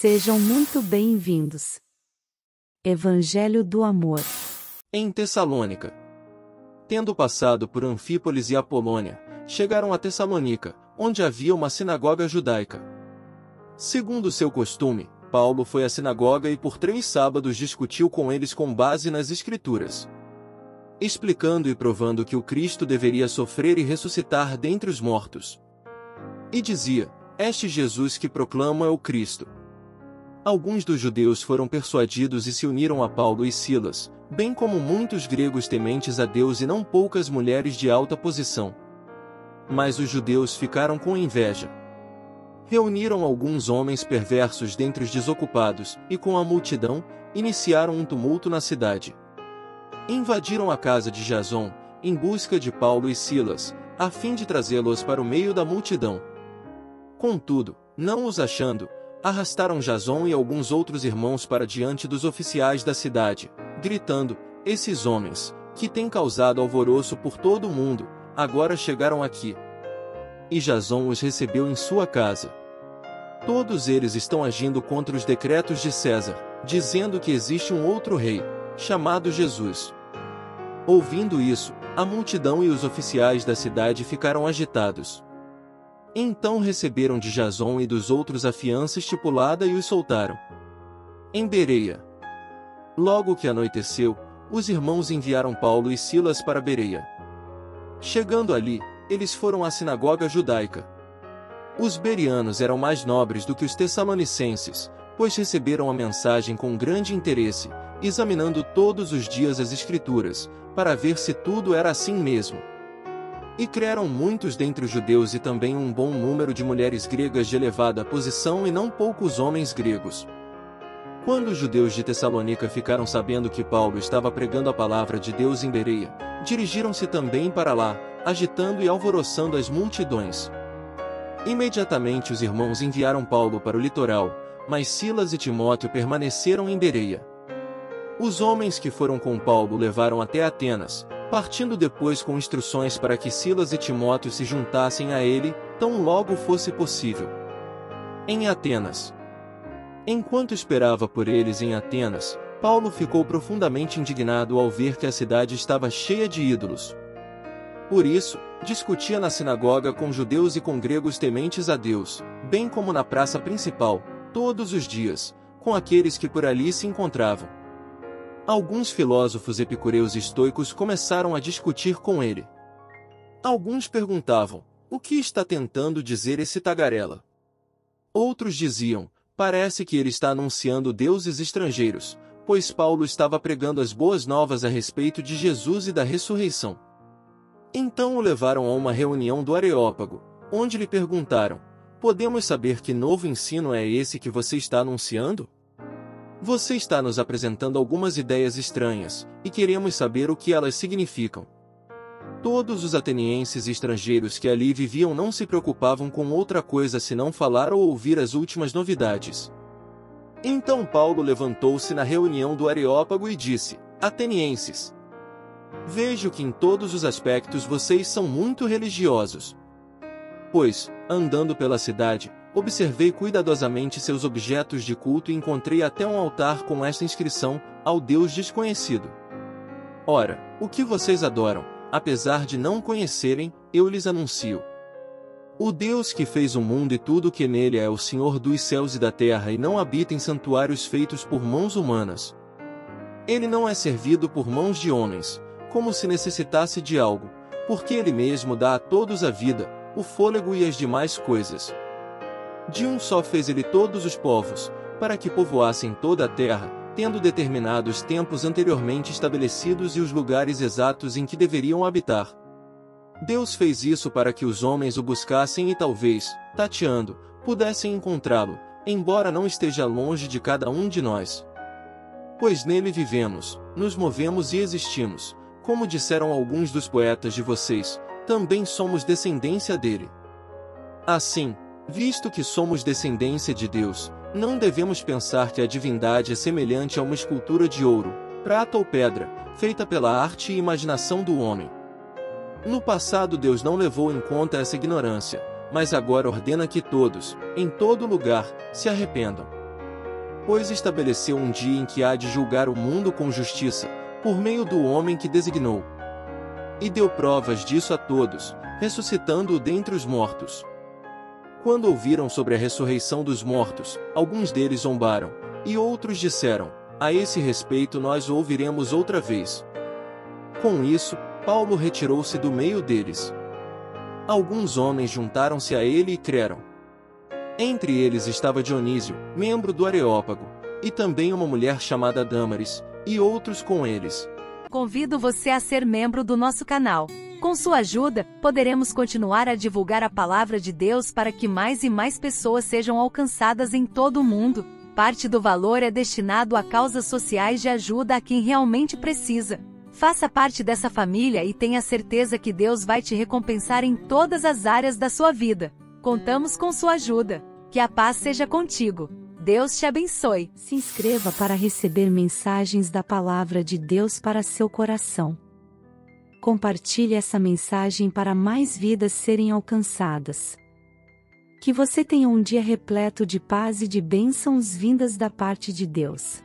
Sejam muito bem-vindos. Evangelho do Amor. Em Tessalônica. Tendo passado por Anfípolis e Apolônia, chegaram a Tessalônica, onde havia uma sinagoga judaica. Segundo seu costume, Paulo foi à sinagoga e por 3 sábados discutiu com eles com base nas Escrituras, explicando e provando que o Cristo deveria sofrer e ressuscitar dentre os mortos. E dizia: este Jesus que proclamo é o Cristo. Alguns dos judeus foram persuadidos e se uniram a Paulo e Silas, bem como muitos gregos tementes a Deus e não poucas mulheres de alta posição. Mas os judeus ficaram com inveja. Reuniram alguns homens perversos dentre os desocupados, e com a multidão, iniciaram um tumulto na cidade. Invadiram a casa de Jason, em busca de Paulo e Silas, a fim de trazê-los para o meio da multidão. Contudo, não os achando, arrastaram Jason e alguns outros irmãos para diante dos oficiais da cidade, gritando: esses homens, que têm causado alvoroço por todo o mundo, agora chegaram aqui. E Jason os recebeu em sua casa. Todos eles estão agindo contra os decretos de César, dizendo que existe um outro rei, chamado Jesus. Ouvindo isso, a multidão e os oficiais da cidade ficaram agitados. Então receberam de Jason e dos outros a fiança estipulada e os soltaram. Em Bereia. Logo que anoiteceu, os irmãos enviaram Paulo e Silas para Bereia. Chegando ali, eles foram à sinagoga judaica. Os bereanos eram mais nobres do que os tessalonicenses, pois receberam a mensagem com grande interesse, examinando todos os dias as Escrituras, para ver se tudo era assim mesmo. E creram muitos dentre os judeus e também um bom número de mulheres gregas de elevada posição e não poucos homens gregos. Quando os judeus de Tessalônica ficaram sabendo que Paulo estava pregando a palavra de Deus em Bereia, dirigiram-se também para lá, agitando e alvoroçando as multidões. Imediatamente os irmãos enviaram Paulo para o litoral, mas Silas e Timóteo permaneceram em Bereia. Os homens que foram com Paulo levaram até Atenas, partindo depois com instruções para que Silas e Timóteo se juntassem a ele, tão logo fosse possível. Em Atenas. Enquanto esperava por eles em Atenas, Paulo ficou profundamente indignado ao ver que a cidade estava cheia de ídolos. Por isso, discutia na sinagoga com judeus e com gregos tementes a Deus, bem como na praça principal, todos os dias, com aqueles que por ali se encontravam. Alguns filósofos epicureus e estoicos começaram a discutir com ele. Alguns perguntavam: o que está tentando dizer esse tagarela? Outros diziam: parece que ele está anunciando deuses estrangeiros, pois Paulo estava pregando as boas novas a respeito de Jesus e da ressurreição. Então o levaram a uma reunião do Areópago, onde lhe perguntaram: podemos saber que novo ensino é esse que você está anunciando? Você está nos apresentando algumas ideias estranhas, e queremos saber o que elas significam. Todos os atenienses e estrangeiros que ali viviam não se preocupavam com outra coisa senão falar ou ouvir as últimas novidades. Então Paulo levantou-se na reunião do Areópago e disse: atenienses, vejo que em todos os aspectos vocês são muito religiosos. Pois, andando pela cidade, observei cuidadosamente seus objetos de culto e encontrei até um altar com esta inscrição: ao Deus desconhecido. Ora, o que vocês adoram, apesar de não conhecerem, eu lhes anuncio. O Deus que fez o mundo e tudo o que nele é o Senhor dos céus e da terra e não habita em santuários feitos por mãos humanas. Ele não é servido por mãos de homens, como se necessitasse de algo, porque ele mesmo dá a todos a vida, o fôlego e as demais coisas. De um só fez ele todos os povos, para que povoassem toda a terra, tendo determinado os tempos anteriormente estabelecidos e os lugares exatos em que deveriam habitar. Deus fez isso para que os homens o buscassem e talvez, tateando, pudessem encontrá-lo, embora não esteja longe de cada um de nós. Pois nele vivemos, nos movemos e existimos, como disseram alguns dos poetas de vocês, também somos descendência dele. Assim, visto que somos descendência de Deus, não devemos pensar que a divindade é semelhante a uma escultura de ouro, prata ou pedra, feita pela arte e imaginação do homem. No passado Deus não levou em conta essa ignorância, mas agora ordena que todos, em todo lugar, se arrependam. pois estabeleceu um dia em que há de julgar o mundo com justiça, por meio do homem que designou. E deu provas disso a todos, ressuscitando-o dentre os mortos. Quando ouviram sobre a ressurreição dos mortos, alguns deles zombaram, e outros disseram: a esse respeito nós o ouviremos outra vez. Com isso, Paulo retirou-se do meio deles. Alguns homens juntaram-se a ele e creram. Entre eles estava Dionísio, membro do Areópago, e também uma mulher chamada Dâmaris, e outros com eles. Convido você a ser membro do nosso canal. Com sua ajuda, poderemos continuar a divulgar a palavra de Deus para que mais e mais pessoas sejam alcançadas em todo o mundo. Parte do valor é destinado a causas sociais de ajuda a quem realmente precisa. Faça parte dessa família e tenha certeza que Deus vai te recompensar em todas as áreas da sua vida. Contamos com sua ajuda. Que a paz seja contigo. Deus te abençoe. Se inscreva para receber mensagens da palavra de Deus para seu coração. Compartilhe essa mensagem para mais vidas serem alcançadas. Que você tenha um dia repleto de paz e de bênçãos vindas da parte de Deus.